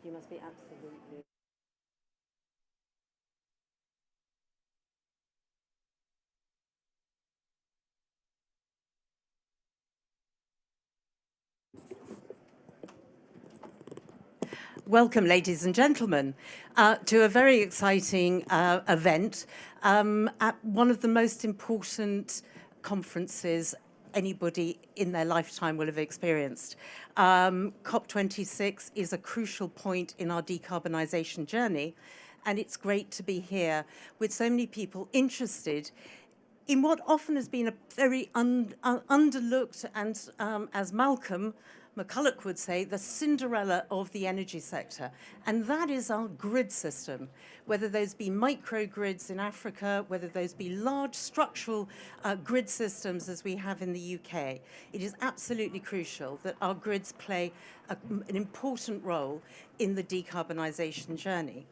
You must be absolutely... Welcome, ladies and gentlemen, to a very exciting event at one of the most important conferences anybody in their lifetime will have experienced. COP26 is a crucial point in our decarbonisation journey, and it's great to be here with so many people interested in what often has been a very underlooked and, as Malcolm Mcculloch would say, the Cinderella of the energy sector. And that is our grid system, whether those be microgrids in Africa, whether those be large structural grid systems as we have in the UK. It is absolutely crucial that our grids play an important role in the decarbonisation journey.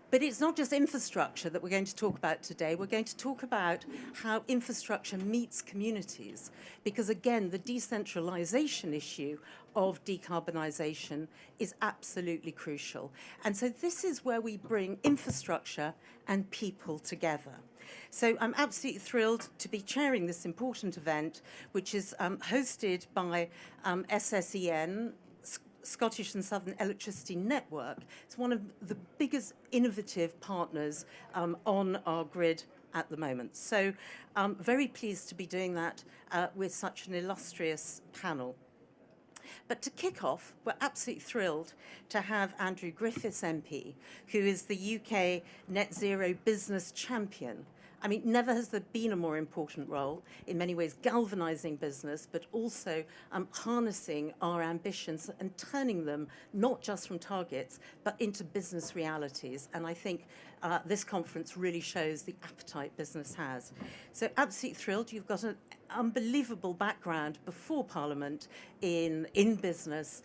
But it's not just infrastructure that we're going to talk about today. We're going to talk about how infrastructure meets communities, because again, the decentralisation issue of decarbonisation is absolutely crucial. And so this is where we bring infrastructure and people together. So I'm absolutely thrilled to be chairing this important event, which is hosted by SSEN, Scottish and Southern Electricity Network. It's one of the biggest innovative partners on our grid at the moment. So I'm very pleased to be doing that with such an illustrious panel. But to kick off, we're absolutely thrilled to have Andrew Griffiths MP, who is the UK Net Zero Business Champion. I mean, never has there been a more important role, in many ways galvanising business, but also harnessing our ambitions and turning them not just from targets, but into business realities. And I think this conference really shows the appetite business has. So absolutely thrilled. You've got an unbelievable background before Parliament in business,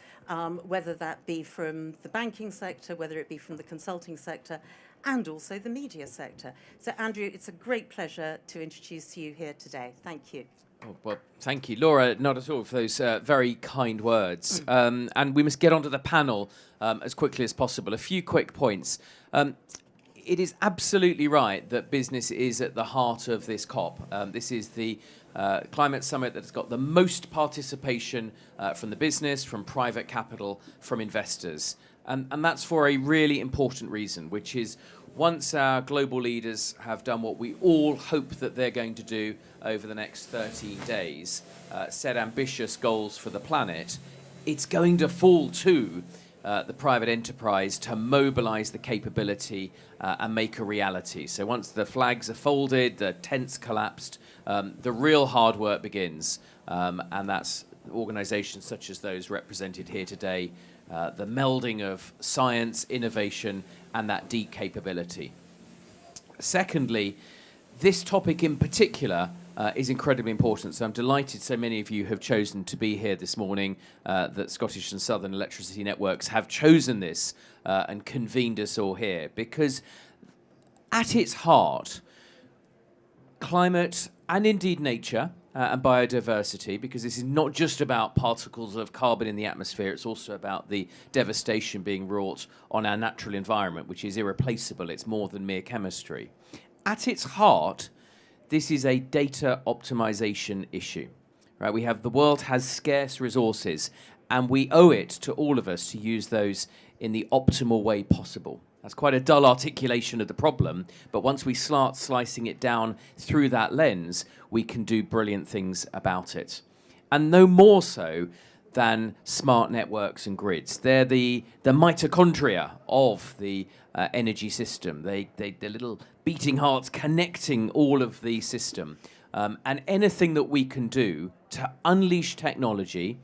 whether that be from the banking sector, whether it be from the consulting sector, and also the media sector. So, Andrew, it's a great pleasure to introduce you here today. Thank you. Oh, well, thank you, Laura, not at all, for those very kind words. And we must get onto the panel as quickly as possible. A few quick points. It is absolutely right that business is at the heart of this COP. This is the climate summit that has got the most participation from the business, from private capital, from investors. And that's for a really important reason, which is once our global leaders have done what we all hope that they're going to do over the next 13 days, set ambitious goals for the planet, it's going to fall to the private enterprise to mobilise the capability and make a reality. So once the flags are folded, the tents collapsed, the real hard work begins. And that's organisations such as those represented here today, the melding of science, innovation, and that deep capability. Secondly, this topic in particular is incredibly important. So I'm delighted so many of you have chosen to be here this morning, that Scottish and Southern Electricity Networks have chosen this and convened us all here, because at its heart, climate and indeed nature and biodiversity, because this is not just about particles of carbon in the atmosphere, it's also about the devastation being wrought on our natural environment, which is irreplaceable. It's more than mere chemistry. At its heart, this is a data optimization issue. Right? The world has scarce resources, and we owe it to all of us to use those in the optimal way possible. That's quite a dull articulation of the problem, but once we start slicing it down through that lens, we can do brilliant things about it. And no more so than smart networks and grids. They're the mitochondria of the energy system. They're little beating hearts connecting all of the system. And anything that we can do to unleash technology,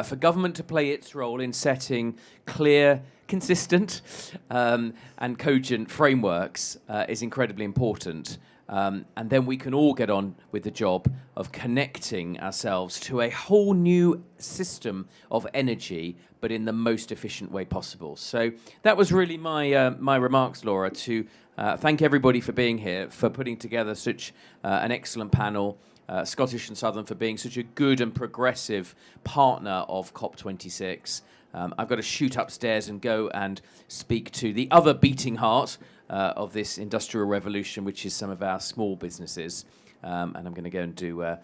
for government to play its role in setting clear, consistent and cogent frameworks is incredibly important. And then we can all get on with the job of connecting ourselves to a whole new system of energy, but in the most efficient way possible. So that was really my remarks, Laura, to thank everybody for being here, for putting together such an excellent panel, Scottish and Southern for being such a good and progressive partner of COP26, I've got to shoot upstairs and go and speak to the other beating heart of this industrial revolution, which is some of our small businesses. And I'm going to go and do a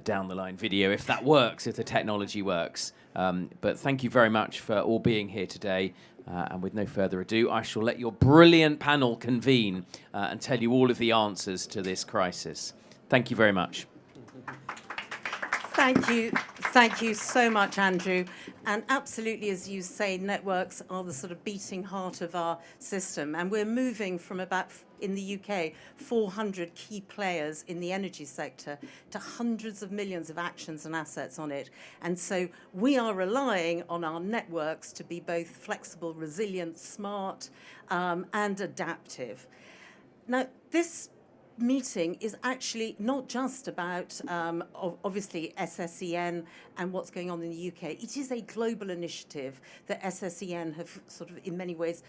down-the-line video if that works, if the technology works. But thank you very much for all being here today. And with no further ado, I shall let your brilliant panel convene and tell you all of the answers to this crisis. Thank you very much. Thank you so much, Andrew. And absolutely, as you say, networks are the sort of beating heart of our system. And we're moving from about, in the UK, 400 key players in the energy sector to hundreds of millions of actions and assets on it. And so we are relying on our networks to be both flexible, resilient, smart, and adaptive. Now, this meeting is actually not just about, obviously, SSEN and what's going on in the UK. It is a global initiative that SSEN have sort of, in many ways,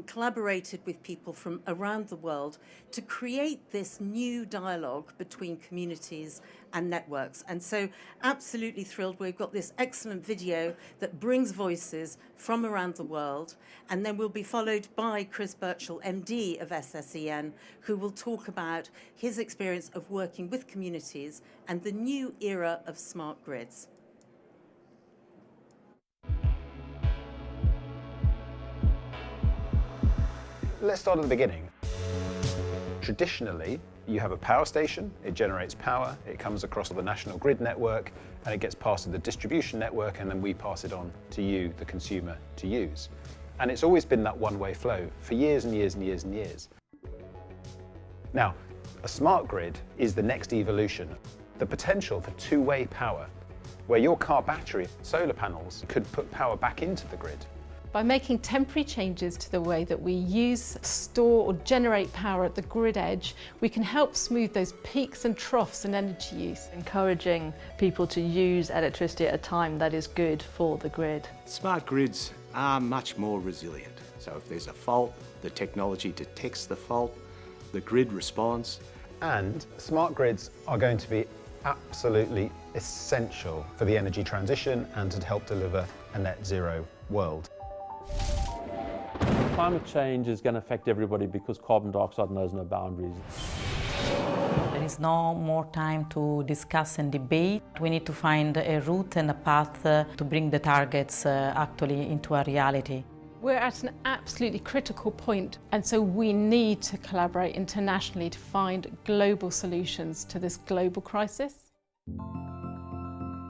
collaborated with people from around the world to create this new dialogue between communities and networks. And so absolutely thrilled. We've got this excellent video that brings voices from around the world. And then we'll be followed by Chris Birchall, MD of SSEN, who will talk about his experience of working with communities and the new era of smart grids. Let's start at the beginning. Traditionally, you have a power station, it generates power, it comes across the national grid network, and it gets passed to the distribution network, and then we pass it on to you, the consumer, to use. And it's always been that one-way flow for years and years and years and years. Now, a smart grid is the next evolution. The potential for two-way power, where your car battery, solar panels, could put power back into the grid. By making temporary changes to the way that we use, store or generate power at the grid edge, we can help smooth those peaks and troughs in energy use. Encouraging people to use electricity at a time that is good for the grid. Smart grids are much more resilient. So if there's a fault, the technology detects the fault, the grid responds. And smart grids are going to be absolutely essential for the energy transition and to help deliver a net zero world. Climate change is going to affect everybody because carbon dioxide knows no boundaries. There is no more time to discuss and debate. We need to find a route and a path to bring the targets actually into a reality. We're at an absolutely critical point, and so we need to collaborate internationally to find global solutions to this global crisis.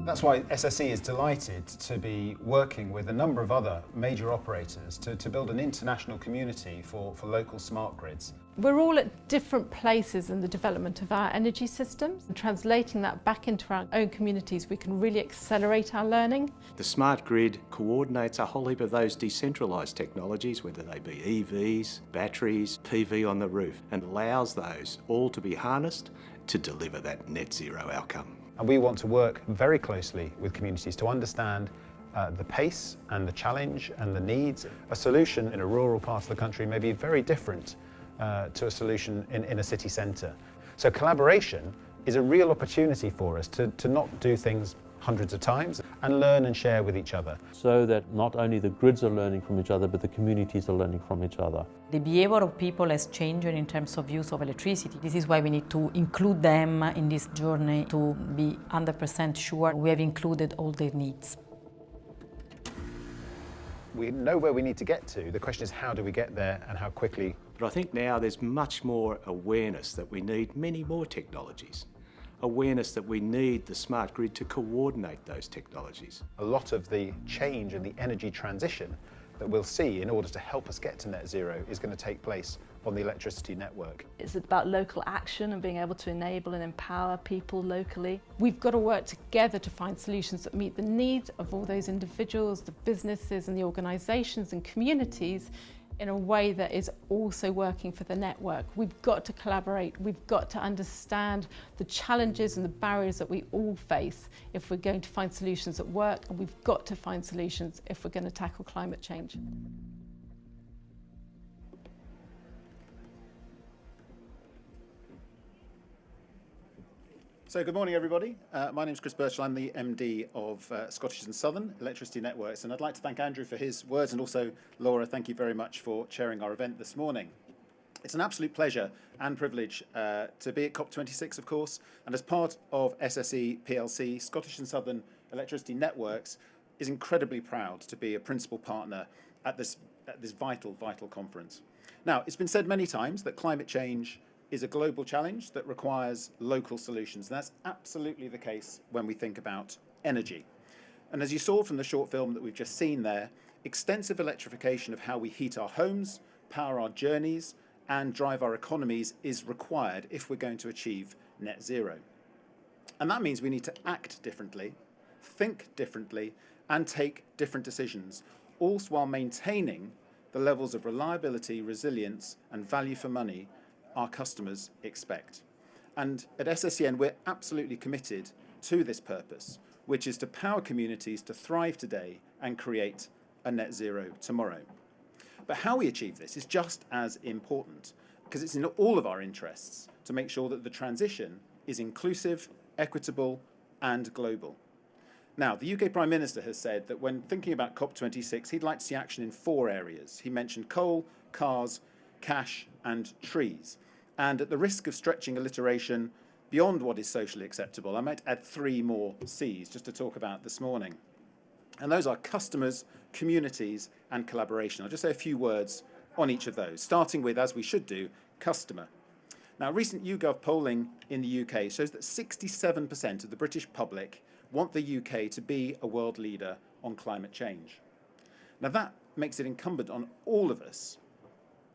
That's why SSE is delighted to be working with a number of other major operators to build an international community for local smart grids. We're all at different places in the development of our energy systems. Translating that back into our own communities, we can really accelerate our learning. The smart grid coordinates a whole heap of those decentralised technologies, whether they be EVs, batteries, PV on the roof, and allows those all to be harnessed to deliver that net zero outcome. And we want to work very closely with communities to understand the pace and the challenge and the needs. A solution in a rural part of the country may be very different to a solution in a city centre. So collaboration is a real opportunity for us to not do things hundreds of times and learn and share with each other. So that not only the grids are learning from each other, but the communities are learning from each other. The behavior of people has changed in terms of use of electricity. This is why we need to include them in this journey to be 100% sure we have included all their needs. We know where we need to get to. The question is, how do we get there and how quickly? But I think now there's much more awareness that we need many more technologies. Awareness that we need the smart grid to coordinate those technologies. A lot of the change in the energy transition that we'll see in order to help us get to net zero is going to take place on the electricity network. It's about local action and being able to enable and empower people locally. We've got to work together to find solutions that meet the needs of all those individuals, the businesses and the organisations and communities in a way that is also working for the network. We've got to collaborate, we've got to understand the challenges and the barriers that we all face if we're going to find solutions that work, and we've got to find solutions if we're going to tackle climate change. So good morning, everybody. My name's Chris Birchall. I'm the MD of Scottish and Southern Electricity Networks, and I'd like to thank Andrew for his words, and also Laura, thank you very much for chairing our event this morning. It's an absolute pleasure and privilege to be at COP26, of course, and as part of SSE PLC, Scottish and Southern Electricity Networks is incredibly proud to be a principal partner at this vital conference. Now, it's been said many times that climate change is a global challenge that requires local solutions. And that's absolutely the case when we think about energy. And as you saw from the short film that we've just seen there, extensive electrification of how we heat our homes, power our journeys, and drive our economies is required if we're going to achieve net zero. And that means we need to act differently, think differently, and take different decisions, all while maintaining the levels of reliability, resilience, and value for money our customers expect. And at SSEN, we're absolutely committed to this purpose, which is to power communities to thrive today and create a net zero tomorrow. But how we achieve this is just as important, because it's in all of our interests to make sure that the transition is inclusive, equitable, and global. Now, the UK Prime Minister has said that when thinking about COP26, he'd like to see action in 4 areas. He mentioned coal, cars, cash, and trees. And at the risk of stretching alliteration beyond what is socially acceptable, I might add 3 more C's just to talk about this morning. And those are customers, communities, and collaboration. I'll just say a few words on each of those, starting with, as we should do, customer. Now, recent YouGov polling in the UK shows that 67% of the British public want the UK to be a world leader on climate change. Now, that makes it incumbent on all of us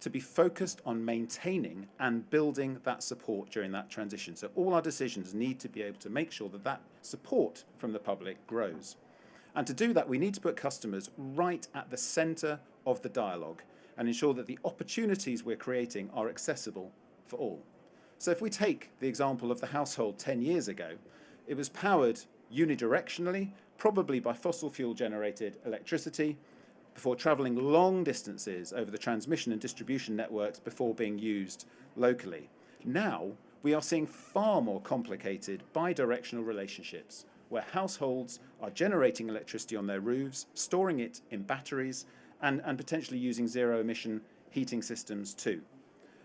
to be focused on maintaining and building that support during that transition. So all our decisions need to be able to make sure that that support from the public grows. And to do that, we need to put customers right at the centre of the dialogue and ensure that the opportunities we're creating are accessible for all. So if we take the example of the household 10 years ago, it was powered unidirectionally, probably by fossil fuel generated electricity, before travelling long distances over the transmission and distribution networks before being used locally. Now, we are seeing far more complicated bidirectional relationships where households are generating electricity on their roofs, storing it in batteries, and potentially using zero-emission heating systems too.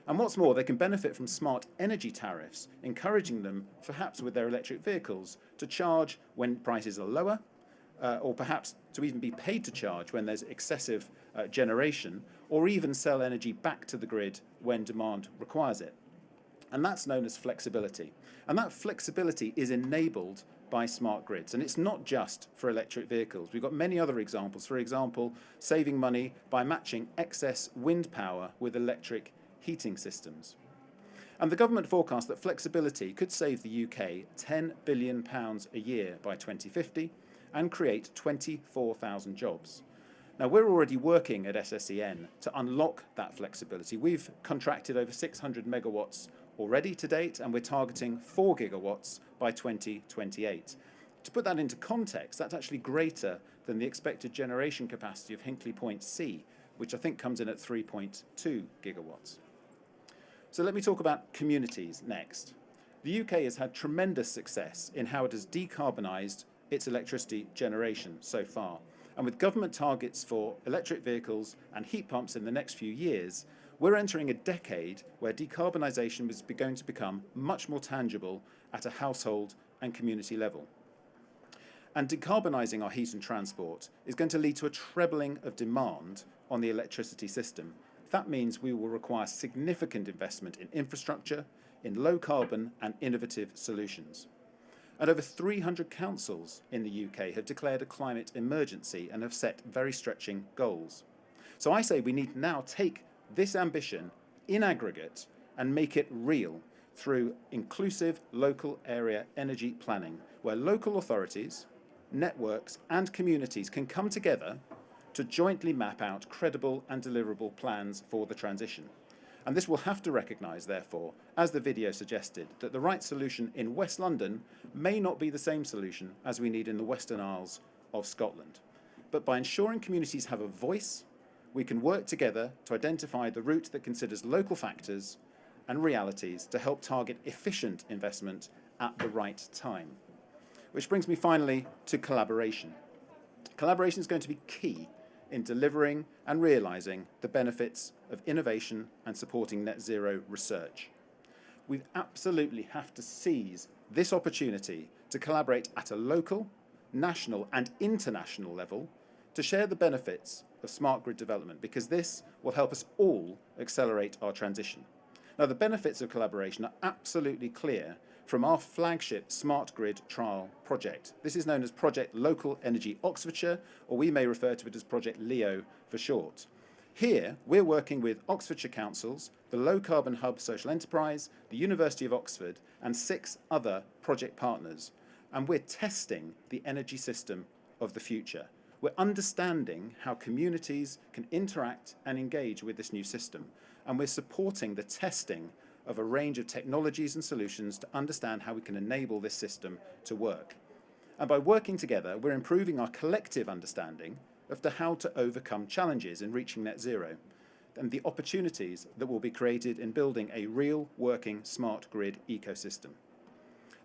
And what's more, they can benefit from smart energy tariffs, encouraging them, perhaps with their electric vehicles, to charge when prices are lower, or perhaps to even be paid to charge when there's excessive generation, or even sell energy back to the grid when demand requires it. And that's known as flexibility. And that flexibility is enabled by smart grids. And it's not just for electric vehicles. We've got many other examples. For example, saving money by matching excess wind power with electric heating systems. And the government forecast that flexibility could save the UK £10 billion a year by 2050, and create 24,000 jobs. Now, we're already working at SSEN to unlock that flexibility. We've contracted over 600 megawatts already to date, and we're targeting 4 gigawatts by 2028. To put that into context, that's actually greater than the expected generation capacity of Hinkley Point C, which I think comes in at 3.2 gigawatts. So let me talk about communities next. The UK has had tremendous success in how it has decarbonised its electricity generation so far. And with government targets for electric vehicles and heat pumps in the next few years, we're entering a decade where decarbonisation is going to become much more tangible at a household and community level. And decarbonising our heat and transport is going to lead to a trebling of demand on the electricity system. That means we will require significant investment in infrastructure, in low carbon and innovative solutions. And over 300 councils in the UK have declared a climate emergency and have set very stretching goals. So I say we need to now take this ambition in aggregate and make it real through inclusive local area energy planning, where local authorities, networks and communities can come together to jointly map out credible and deliverable plans for the transition. And this will have to recognise, therefore, as the video suggested, that the right solution in West London may not be the same solution as we need in the Western Isles of Scotland. But by ensuring communities have a voice, we can work together to identify the route that considers local factors and realities to help target efficient investment at the right time. Which brings me finally to collaboration. Collaboration is going to be key in delivering and realising the benefits of innovation and supporting net zero research. We absolutely have to seize this opportunity to collaborate at a local, national and international level to share the benefits of smart grid development, because this will help us all accelerate our transition. Now, the benefits of collaboration are absolutely clear from our flagship smart grid trial project. This is known as Project Local Energy Oxfordshire, or we may refer to it as Project LEO for short. Here, we're working with Oxfordshire councils, the Low Carbon Hub Social Enterprise, the University of Oxford, and 6 other project partners. And we're testing the energy system of the future. We're understanding how communities can interact and engage with this new system. And we're supporting the testing of a range of technologies and solutions to understand how we can enable this system to work. And by working together, we're improving our collective understanding of how to overcome challenges in reaching net zero and the opportunities that will be created in building a real working smart grid ecosystem.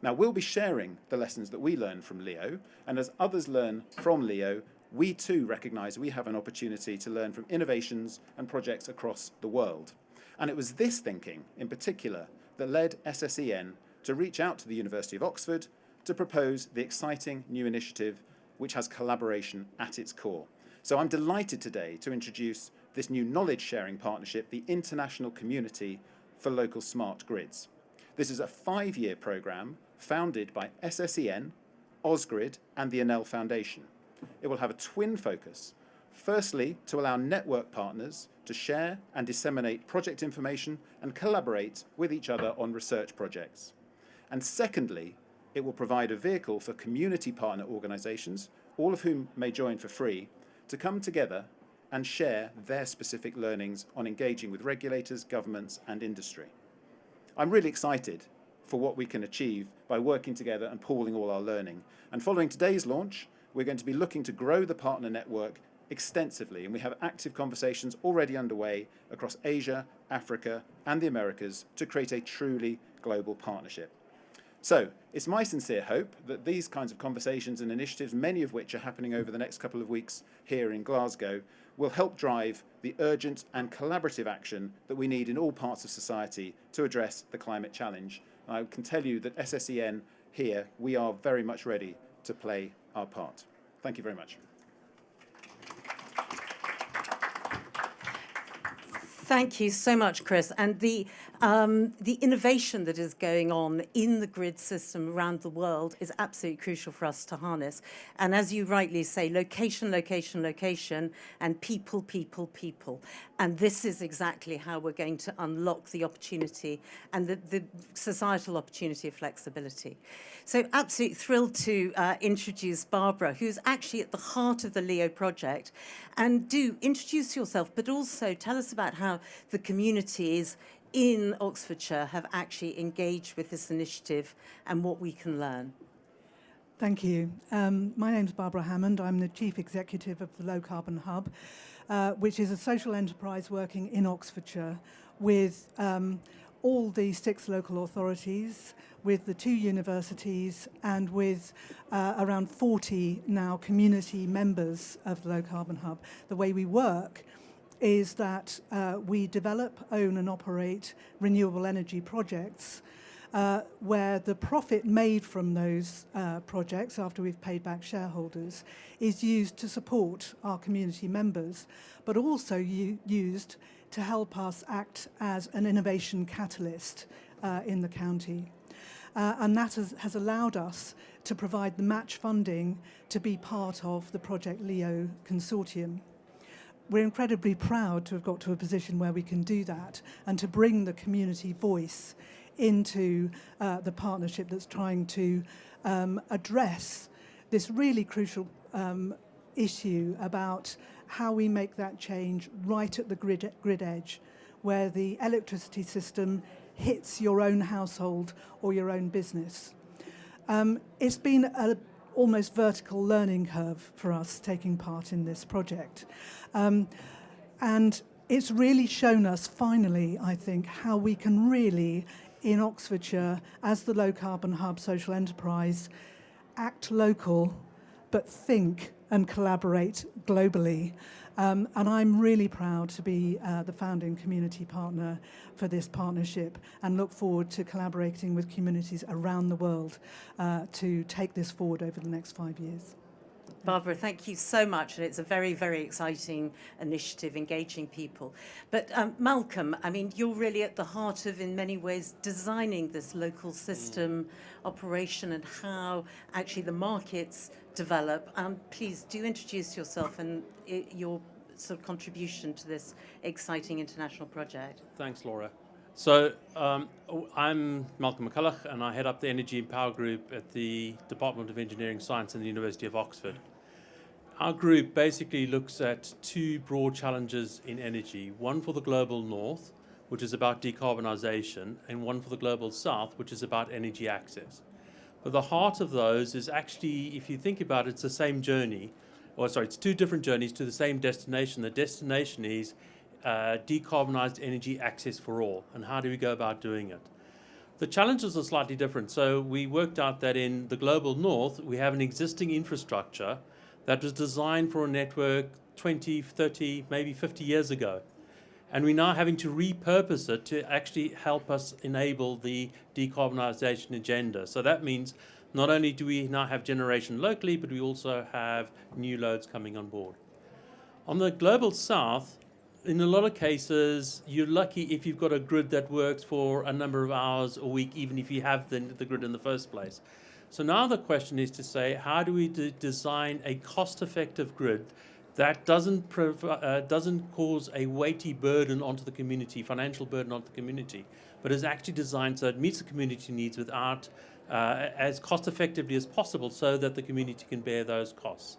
Now, we'll be sharing the lessons that we learn from LEO, and as others learn from LEO, we too recognise we have an opportunity to learn from innovations and projects across the world. And it was this thinking, in particular, that led SSEN to reach out to the University of Oxford to propose the exciting new initiative which has collaboration at its core. So I'm delighted today to introduce this new knowledge-sharing partnership, the International Community for Local Smart Grids. This is a 5-year programme founded by SSEN, Ausgrid and the Enel Foundation. It will have a twin focus. Firstly, to allow network partners to share and disseminate project information and collaborate with each other on research projects. And secondly, it will provide a vehicle for community partner organisations, all of whom may join for free, to come together and share their specific learnings on engaging with regulators, governments and industry. I'm really excited for what we can achieve by working together and pooling all our learning. And following today's launch, we're going to be looking to grow the partner network extensively, and we have active conversations already underway across Asia, Africa and the Americas to create a truly global partnership. So it's my sincere hope that these kinds of conversations and initiatives, many of which are happening over the next couple of weeks here in Glasgow, will help drive the urgent and collaborative action that we need in all parts of society to address the climate challenge. And I can tell you that SSEN here, we are very much ready to play our part. Thank you very much. Thank you so much, Chris. And the innovation that is going on in the grid system around the world is absolutely crucial for us to harness. And as you rightly say, location, location, location, and people, people, people. And this is exactly how we're going to unlock the opportunity and the societal opportunity of flexibility. So absolutely thrilled to introduce Barbara, who's actually at the heart of the LEO project. And do introduce yourself, but also tell us about how the communities in Oxfordshire have actually engaged with this initiative and what we can learn. Thank you. My name's Barbara Hammond. I'm the Chief Executive of the Low Carbon Hub, which is a social enterprise working in Oxfordshire with all the 6 local authorities, with the 2 universities and with around 40 now community members of the Low Carbon Hub. The way we work is that we develop, own and operate renewable energy projects where the profit made from those projects after we've paid back shareholders is used to support our community members, but also used to help us act as an innovation catalyst in the county. And that has allowed us to provide the match funding to be part of the Project LEO consortium. We're incredibly proud to have got to a position where we can do that and to bring the community voice into the partnership that's trying to address this really crucial issue about how we make that change right at the grid edge, where the electricity system hits your own household or your own business. It's been an almost vertical learning curve for us taking part in this project. And it's really shown us finally, I think, how we can really in Oxfordshire, as the Low Carbon Hub social enterprise, act local, but think and collaborate globally. And I'm really proud to be the founding community partner for this partnership and look forward to collaborating with communities around the world to take this forward over the next 5 years. Barbara, thank you so much, and it's a very, very exciting initiative, engaging people. But Malcolm, I mean, you're really at the heart of, in many ways, designing this local system operation and how actually the markets develop. Please do introduce yourself and your sort of contribution to this exciting international project. Thanks, Laura. So I'm Malcolm Mcculloch, and I head up the Energy and Power Group at the Department of Engineering Science in the University of Oxford. Our group basically looks at two broad challenges in energy, one for the global north, which is about decarbonisation, and one for the global south, which is about energy access. But the heart of those is actually, if you think about it, it's the same journey, it's two different journeys to the same destination. The destination is decarbonised energy access for all, and how do we go about doing it? The challenges are slightly different. So we worked out that in the global north, we have an existing infrastructure that was designed for a network 20, 30, maybe 50 years ago. And we're now having to repurpose it to actually help us enable the decarbonisation agenda. So that means not only do we now have generation locally, but we also have new loads coming on board. On the global south, in a lot of cases, you're lucky if you've got a grid that works for a number of hours a week, even if you have the grid in the first place. So now the question is to say, how do we design a cost-effective grid that doesn't cause a weighty burden onto the community, financial burden onto the community, but is actually designed so it meets the community needs without as cost-effectively as possible so that the community can bear those costs.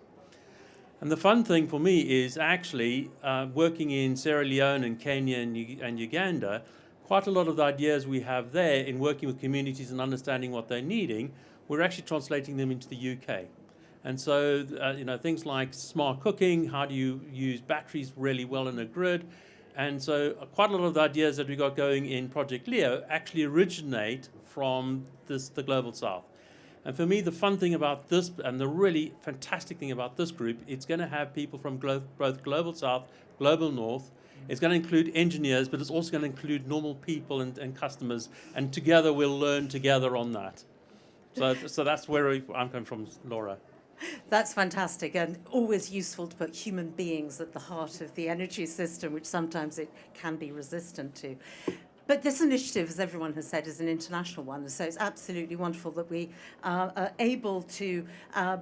And the fun thing for me is actually working in Sierra Leone and Kenya and Uganda, quite a lot of the ideas we have there in working with communities and understanding what they're needing, we're actually translating them into the UK. And so, things like smart cooking, how do you use batteries really well in a grid? And so quite a lot of the ideas that we got going in Project Leo actually originate from the Global South. And for me, the fun thing about this, and the really fantastic thing about this group, it's going to have people from both Global South, Global North. It's going to include engineers, but it's also going to include normal people and customers. And together, we'll learn together on that. So that's where I'm coming from, Laura. That's fantastic, and always useful to put human beings at the heart of the energy system, which sometimes it can be resistant to. But this initiative, as everyone has said, is an international one, so it's absolutely wonderful that we are able to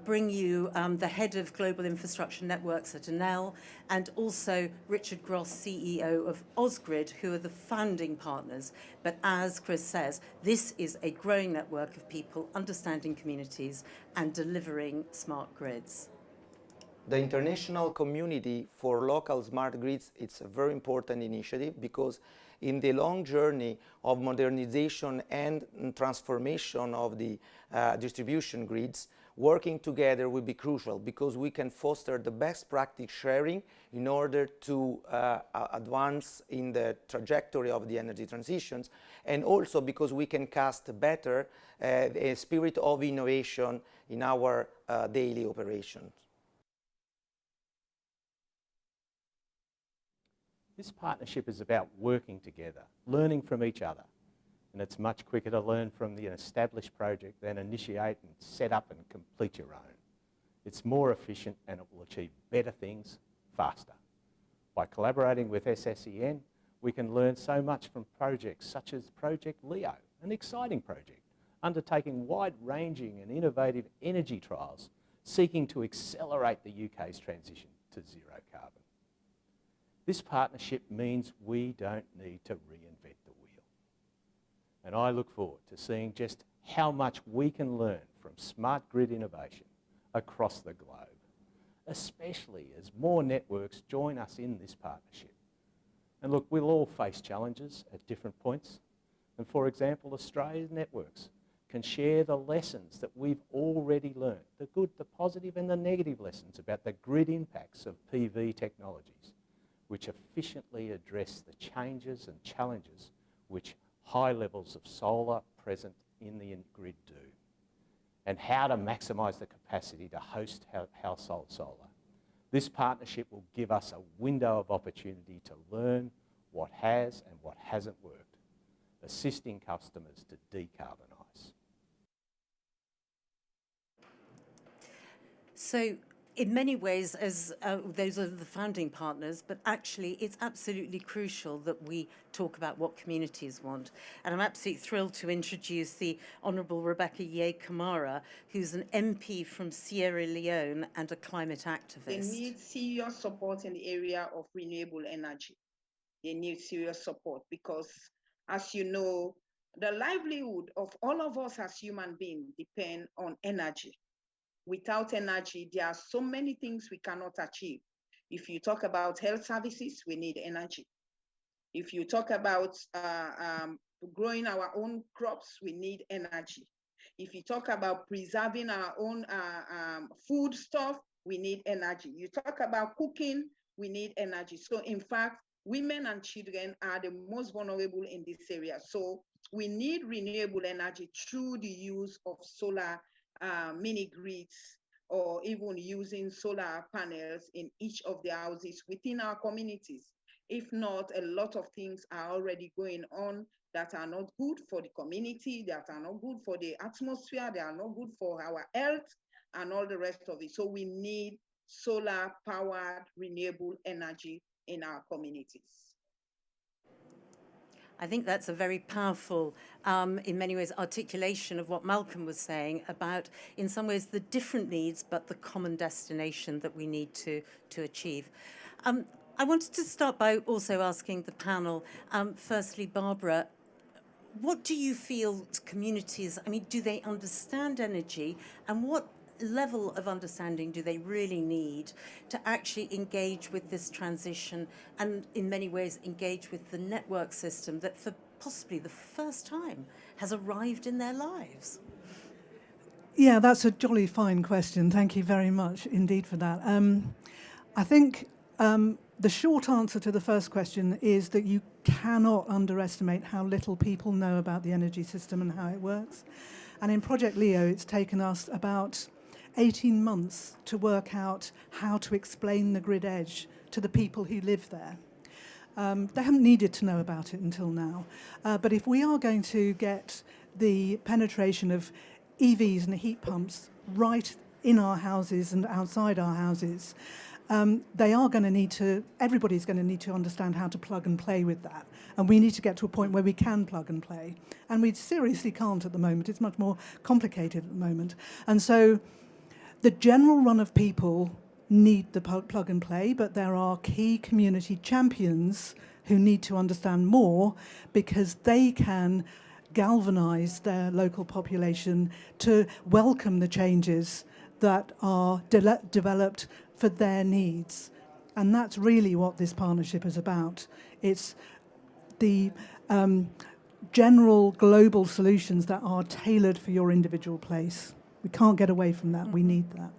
bring you the head of Global Infrastructure Networks at Enel, and also Richard Gross, CEO of Ausgrid, who are the founding partners. But as Chris says, this is a growing network of people understanding communities and delivering smart grids. The international community for local smart grids, it's a very important initiative because in the long journey of modernization and transformation of the distribution grids, working together will be crucial because we can foster the best practice sharing in order to advance in the trajectory of the energy transitions, and also because we can cast better a spirit of innovation in our daily operations. This partnership is about working together, learning from each other. And it's much quicker to learn from the established project than initiate and set up and complete your own. It's more efficient and it will achieve better things faster. By collaborating with SSEN, we can learn so much from projects such as Project Leo, an exciting project, undertaking wide-ranging and innovative energy trials, seeking to accelerate the UK's transition to zero carbon. This partnership means we don't need to reinvent the wheel. And I look forward to seeing just how much we can learn from smart grid innovation across the globe, especially as more networks join us in this partnership. And look, we'll all face challenges at different points. And for example, Australia's networks can share the lessons that we've already learned, the good, the positive and the negative lessons about the grid impacts of PV technologies, which efficiently address the changes and challenges which high levels of solar present in the grid do, and how to maximise the capacity to host household solar. This partnership will give us a window of opportunity to learn what has and what hasn't worked, assisting customers to decarbonise. So in many ways, as those are the founding partners, but actually it's absolutely crucial that we talk about what communities want. And I'm absolutely thrilled to introduce the Honourable Rebecca Yay Camara, who's an MP from Sierra Leone and a climate activist. They need serious support in the area of renewable energy. They need serious support because, as you know, the livelihood of all of us as human beings depend on energy. Without energy, there are so many things we cannot achieve. If you talk about health services, we need energy. If you talk about growing our own crops, we need energy. If you talk about preserving our own food stuff, we need energy. You talk about cooking, we need energy. So in fact, women and children are the most vulnerable in this area. So we need renewable energy through the use of solar mini grids, or even using solar panels in each of the houses within our communities. If not, a lot of things are already going on that are not good for the community, that are not good for the atmosphere, they are not good for our health and all the rest of it. So we need solar powered renewable energy in our communities. I think that's a very powerful, in many ways, articulation of what Malcolm was saying about, in some ways, the different needs, but the common destination that we need to achieve. I wanted to start by also asking the panel, firstly, Barbara, what do you feel communities, I mean, do they understand energy, and what level of understanding do they really need to actually engage with this transition and in many ways engage with the network system that for possibly the first time has arrived in their lives? Yeah, that's a jolly fine question. Thank you very much indeed for that. I think the short answer to the first question is that you cannot underestimate how little people know about the energy system and how it works. And in Project Leo, it's taken us about 18 months to work out how to explain the grid edge to the people who live there. They haven't needed to know about it until now. But if we are going to get the penetration of EVs and heat pumps right in our houses and outside our houses, they are going to need to, everybody's going to need to understand how to plug and play with that. And we need to get to a point where we can plug and play. And we seriously can't at the moment. It's much more complicated at the moment. And so the general run of people need the plug and play, but there are key community champions who need to understand more because they can galvanise their local population to welcome the changes that are developed for their needs. And that's really what this partnership is about. It's the general global solutions that are tailored for your individual place. We can't get away from that. We need that.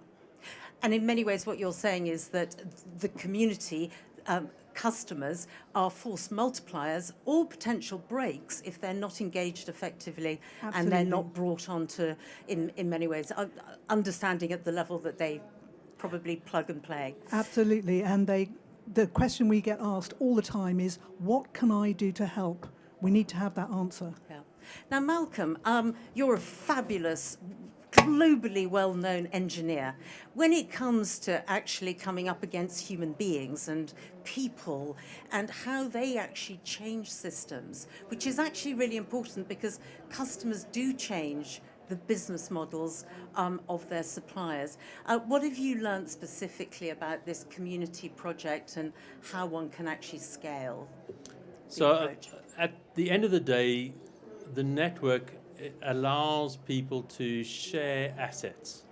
And in many ways, what you're saying is that the community customers are force multipliers or potential brakes if they're not engaged effectively. Absolutely. And they're not brought on to, in many ways, understanding at the level that they probably plug and play. Absolutely. And the question we get asked all the time is, what can I do to help? We need to have that answer. Yeah. Now, Malcolm, you're a fabulous, globally well-known engineer. When it comes to actually coming up against human beings and people and how they actually change systems, which is actually really important because customers do change the business models of their suppliers. What have you learned specifically about this community project and how one can actually scale? So at the end of the day, the network allows people to share assets.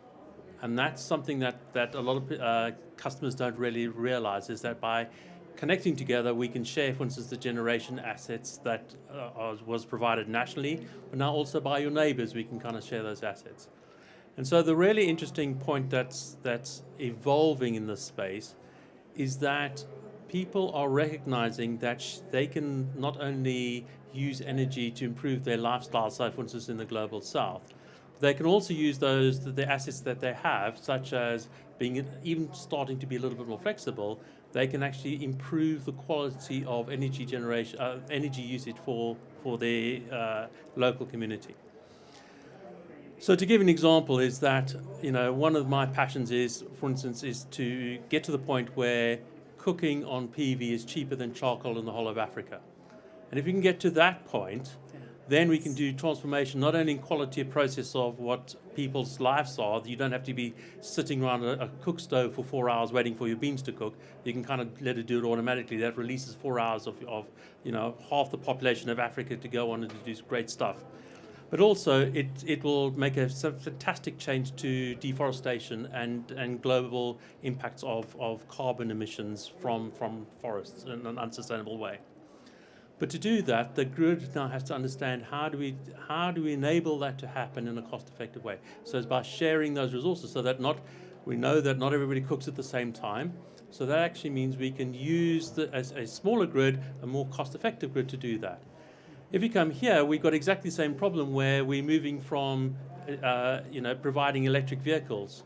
And that's something that a lot of customers don't really realize, is that by connecting together, we can share, for instance, the generation assets that was provided nationally, but now also by your neighbors, we can kind of share those assets. And so the really interesting point that's evolving in this space is that people are recognizing that they can not only use energy to improve their lifestyle, so for instance in the global south, they can also use the assets that they have, such as being even starting to be a little bit more flexible. They can actually improve the quality of energy generation, energy usage for their local community. So to give an example is that, one of my passions is, for instance, is to get to the point where cooking on PV is cheaper than charcoal in the whole of Africa. And if we can get to that point, then we can do transformation, not only in quality of process of what people's lives are. You don't have to be sitting around a cook stove for 4 hours waiting for your beans to cook. You can kind of let it do it automatically. That releases 4 hours of half the population of Africa to go on and to do great stuff. But also it will make a fantastic change to deforestation and global impacts of carbon emissions from forests in an unsustainable way. But to do that, the grid now has to understand how do we enable that to happen in a cost-effective way. So it's by sharing those resources, so that we know that not everybody cooks at the same time. So that actually means we can use as a smaller grid, a more cost-effective grid to do that. If you come here, we've got exactly the same problem where we're moving from providing electric vehicles.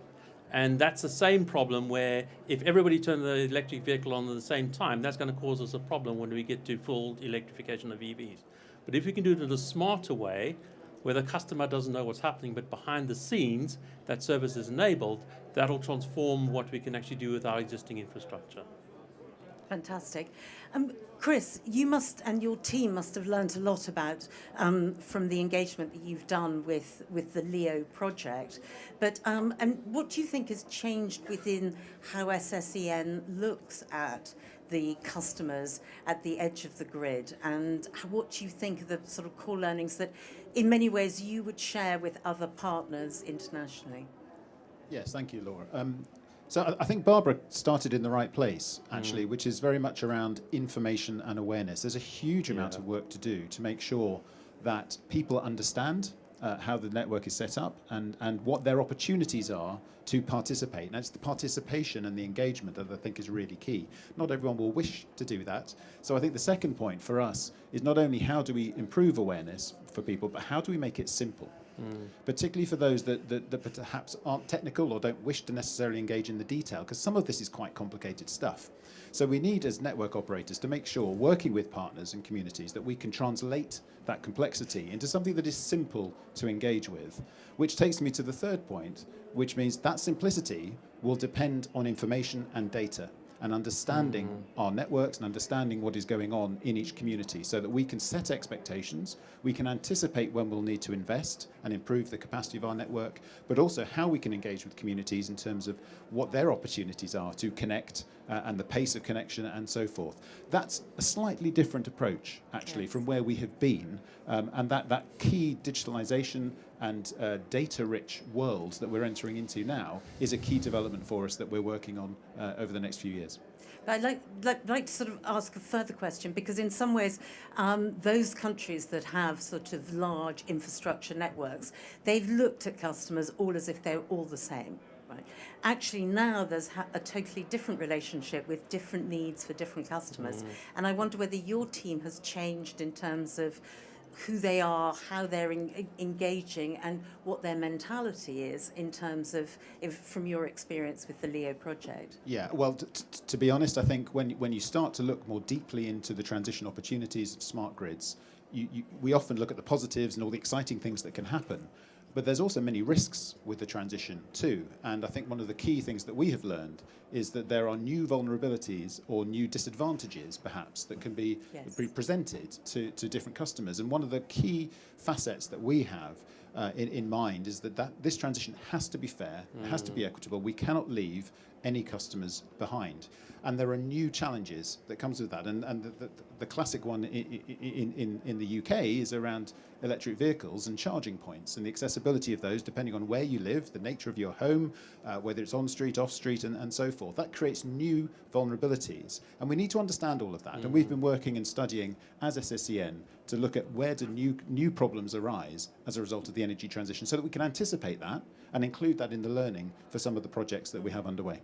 And that's the same problem where if everybody turned the electric vehicle on at the same time, that's going to cause us a problem when we get to full electrification of EVs. But if we can do it in a smarter way, where the customer doesn't know what's happening, but behind the scenes, that service is enabled, that'll transform what we can actually do with our existing infrastructure. Fantastic. Chris, you must, and your team must have learned a lot about from the engagement that you've done with the LEO project. But and what do you think has changed within how SSEN looks at the customers at the edge of the grid? And what do you think are the sort of core learnings that, in many ways, you would share with other partners internationally? Yes, thank you, Laura. So I think Barbara started in the right place, actually, which is very much around information and awareness. There's a huge amount of work to do to make sure that people understand how the network is set up and what their opportunities are to participate. And it's the participation and the engagement that I think is really key. Not everyone will wish to do that. So I think the second point for us is not only how do we improve awareness for people, but how do we make it simple? Particularly for those that perhaps aren't technical or don't wish to necessarily engage in the detail, because some of this is quite complicated stuff. So we need, as network operators, to make sure, working with partners and communities, that we can translate that complexity into something that is simple to engage with, which takes me to the third point, which means that simplicity will depend on information and data, and understanding our networks and understanding what is going on in each community, so that we can set expectations, we can anticipate when we'll need to invest and improve the capacity of our network, but also how we can engage with communities in terms of what their opportunities are to connect and the pace of connection and so forth. That's a slightly different approach, actually, from where we have been, and that key digitalization and data-rich world that we're entering into now is a key development for us that we're working on over the next few years. I'd like to sort of ask a further question, because in some ways, those countries that have sort of large infrastructure networks, they've looked at customers all as if they're all the same. Right. Actually, now there's a totally different relationship with different needs for different customers. And I wonder whether your team has changed in terms of who they are, how they're engaging, and what their mentality is in terms of, from your experience with the LEO project. Yeah, well, to be honest, I think when you start to look more deeply into the transition opportunities of smart grids, we often look at the positives and all the exciting things that can happen. But there's also many risks with the transition too. And I think one of the key things that we have learned is that there are new vulnerabilities or new disadvantages, perhaps, that can be presented to different customers. And one of the key facets that we have in mind is that this transition has to be fair, it has to be equitable. We cannot leave any customers behind. And there are new challenges that comes with that. And the classic one in the UK is around electric vehicles and charging points and the accessibility of those depending on where you live, the nature of your home, whether it's on street, off street, and so forth. That creates new vulnerabilities. And we need to understand all of that. And we've been working and studying as SSEN to look at where do new problems arise as a result of the energy transition, so that we can anticipate that and include that in the learning for some of the projects that we have underway.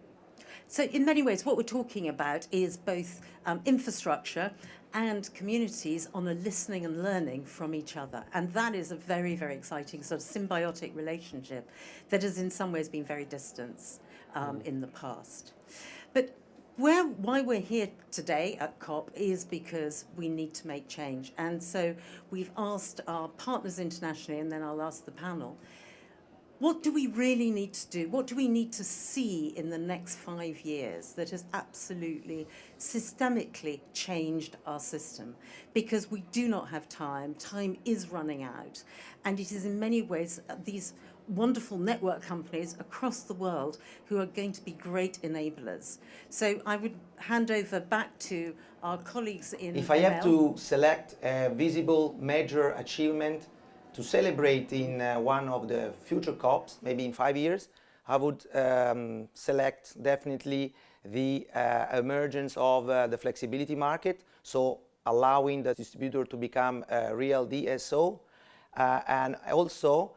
So in many ways, what we're talking about is both infrastructure and communities on a listening and learning from each other. And that is a very, very exciting sort of symbiotic relationship that has in some ways been very distant in the past. But why we're here today at COP is because we need to make change. And so we've asked our partners internationally, and then I'll ask the panel, what do we really need to do? What do we need to see in the next 5 years that has absolutely systemically changed our system? Because we do not have time. Time is running out. And it is in many ways these wonderful network companies across the world who are going to be great enablers. So I would hand over back to our colleagues in If I have to select a visible major achievement to celebrate in one of the future COPs, maybe in 5 years, I would select definitely the emergence of the flexibility market, so allowing the distributor to become a real DSO, and also,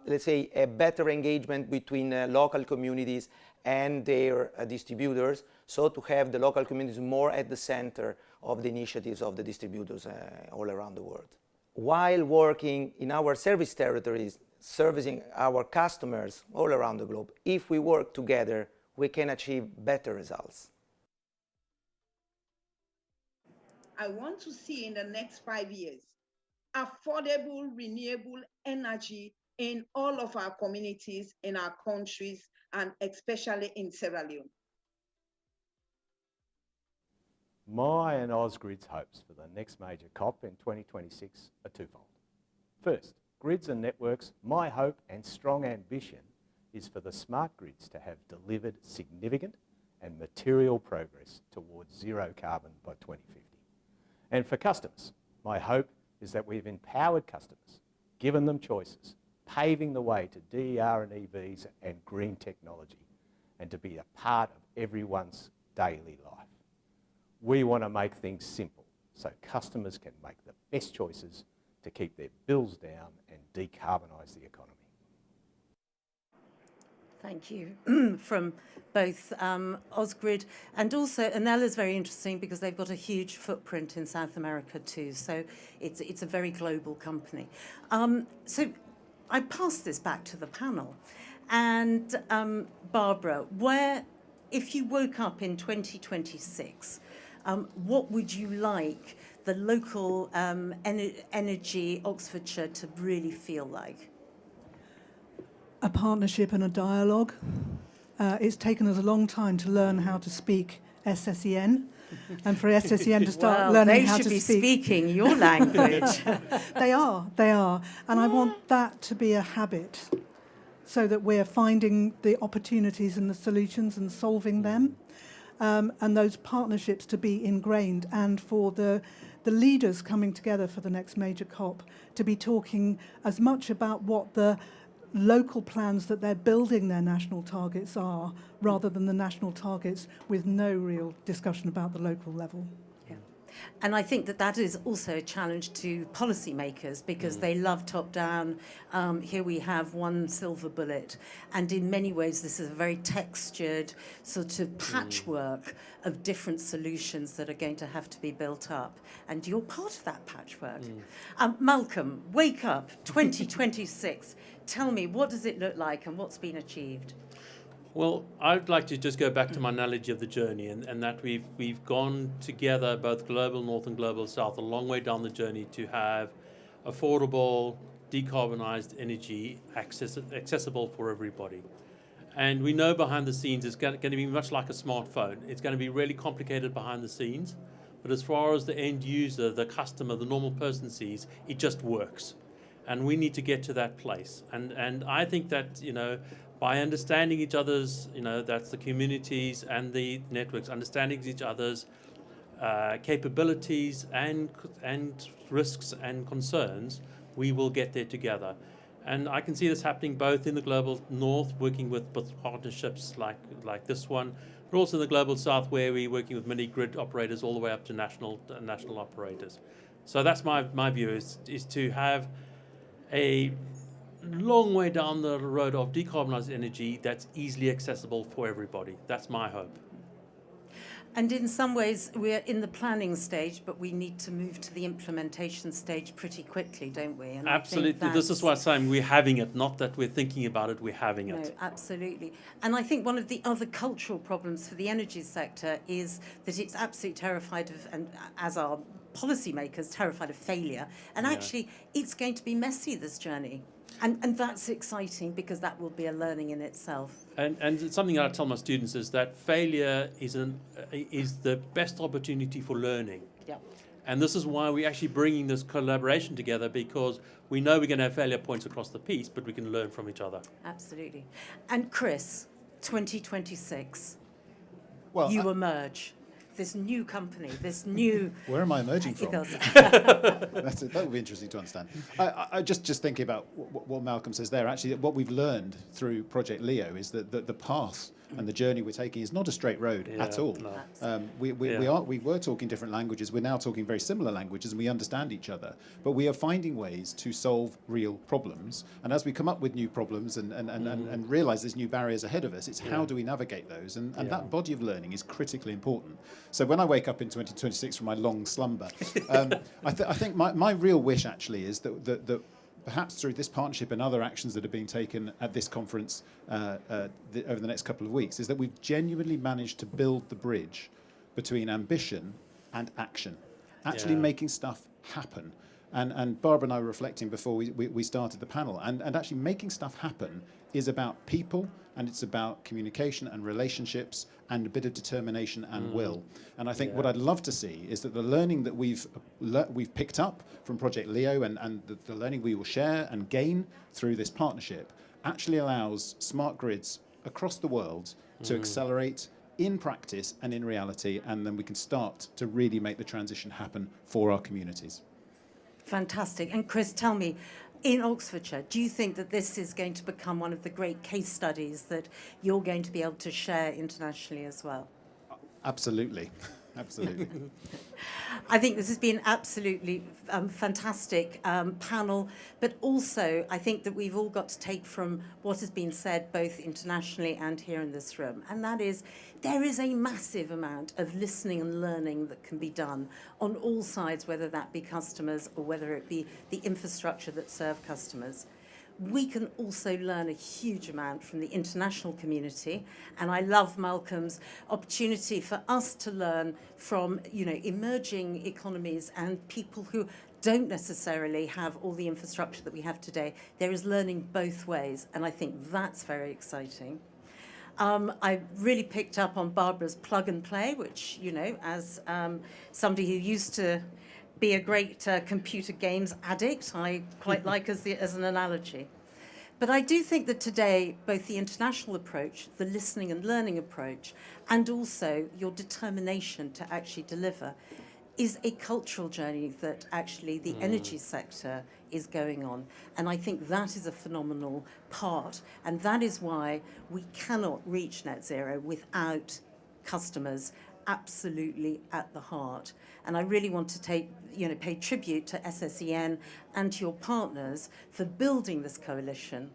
let's say, a better engagement between local communities and their distributors, so to have the local communities more at the center of the initiatives of the distributors all around the world. While working in our service territories, servicing our customers all around the globe, if we work together, we can achieve better results. I want to see in the next 5 years affordable renewable energy in all of our communities, in our countries, and especially in Sierra Leone. My and Ausgrid's hopes for the next major COP in 2026 are twofold. First, grids and networks, my hope and strong ambition is for the smart grids to have delivered significant and material progress towards zero carbon by 2050. And for customers, my hope is that we've empowered customers, given them choices, paving the way to DER and EVs and green technology, and to be a part of everyone's daily life. We want to make things simple so customers can make the best choices to keep their bills down and decarbonise the economy. Thank you from both Ausgrid and also Anella's very interesting because they've got a huge footprint in South America too, so it's a very global company. So I pass this back to the panel, and Barbara, if you woke up in 2026, what would you like the local energy Oxfordshire to really feel like? A partnership and a dialogue. It's taken us a long time to learn how to speak SSEN, and for SSEN to start learning how to speak. They should be speaking your language. They are, and I want that to be a habit, so that we're finding the opportunities and the solutions and solving them, and those partnerships to be ingrained, and for the leaders coming together for the next major COP to be talking as much about what the local plans that they're building their national targets are, rather than the national targets with no real discussion about the local level. Yeah. And I think that is also a challenge to policymakers because they love top-down. Here we have one silver bullet. And in many ways, this is a very textured sort of patchwork of different solutions that are going to have to be built up. And you're part of that patchwork. Malcolm, wake up, 2026. Tell me, what does it look like and what's been achieved? Well, I'd like to just go back to my analogy of the journey and that we've gone together, both global north and global south, a long way down the journey to have affordable, decarbonised energy accessible for everybody. And we know behind the scenes it's going to be much like a smartphone. It's going to be really complicated behind the scenes. But as far as the end user, the customer, the normal person sees, it just works. And we need to get to that place. And I think that, by understanding each other's, that's the communities and the networks, understanding each other's capabilities and risks and concerns, we will get there together. And I can see this happening both in the global north, working with partnerships like this one, but also in the global south, where we're working with mini grid operators all the way up to national operators. So that's my view, is to have a long way down the road of decarbonised energy that's easily accessible for everybody. That's my hope. And in some ways, we're in the planning stage, but we need to move to the implementation stage pretty quickly, don't we? And Absolutely. This is why I'm saying we're having it, not that we're thinking about it, we're having it. No, absolutely. And I think one of the other cultural problems for the energy sector is that it's absolutely terrified of, and as are policymakers, terrified of failure. And actually, it's going to be messy, this journey. And that's exciting because that will be a learning in itself. And something that I tell my students is that failure is the best opportunity for learning. Yeah. And this is why we're actually bringing this collaboration together, because we know we're going to have failure points across the piece, but we can learn from each other. Absolutely. And Chris, 2026, well, you emerge. This new company, this new... Where am I emerging from? That would be interesting to understand. I just thinking about what Malcolm says there. Actually, what we've learned through Project Leo is that the path and the journey we're taking is not a straight road at all. No. We were talking different languages. We're now talking very similar languages, and we understand each other. But we are finding ways to solve real problems. And as we come up with new problems and realise there's new barriers ahead of us, it's how do we navigate those? And that body of learning is critically important. So when I wake up in 2026 from my long slumber, I think my real wish actually is that perhaps through this partnership and other actions that are being taken at this conference over the next couple of weeks, is that we've genuinely managed to build the bridge between ambition and action, actually making stuff happen. And Barbara and I were reflecting before we started the panel, and actually making stuff happen is about people, and it's about communication and relationships and a bit of determination and will. And I think what I'd love to see is that the learning that we've picked up from Project Leo and the learning we will share and gain through this partnership actually allows smart grids across the world to accelerate in practice and in reality, and then we can start to really make the transition happen for our communities. Fantastic. And Chris, tell me, in Oxfordshire, do you think that this is going to become one of the great case studies that you're going to be able to share internationally as well? Absolutely. Absolutely. I think this has been absolutely fantastic panel, but also I think that we've all got to take from what has been said both internationally and here in this room, and that is there is a massive amount of listening and learning that can be done on all sides, whether that be customers or whether it be the infrastructure that serve customers. We can also learn a huge amount from the international community, and I love Malcolm's opportunity for us to learn from, emerging economies and people who don't necessarily have all the infrastructure that we have today. There is learning both ways, and I think that's very exciting. I really picked up on Barbara's plug and play, which, as somebody who used to be a great computer games addict, I quite like as an analogy. But I do think that today, both the international approach, the listening and learning approach, and also your determination to actually deliver is a cultural journey that actually the energy sector is going on. And I think that is a phenomenal part. And that is why we cannot reach net zero without customers absolutely at the heart. And I really want to pay tribute to SSEN and to your partners for building this coalition,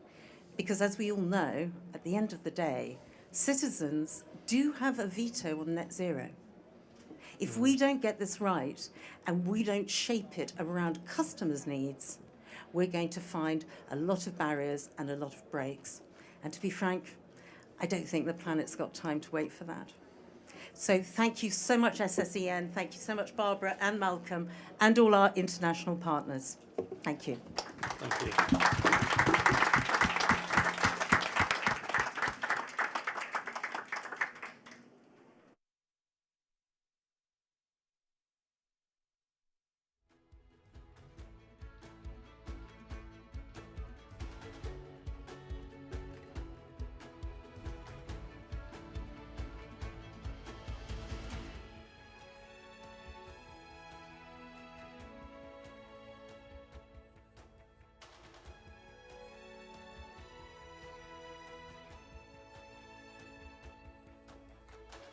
because as we all know, at the end of the day, citizens do have a veto on net zero. If we don't get this right and we don't shape it around customers' needs, we're going to find a lot of barriers and a lot of breaks. And to be frank, I don't think the planet's got time to wait for that. So thank you so much, SSEN. Thank you so much, Barbara and Malcolm, and all our international partners. Thank you. Thank you.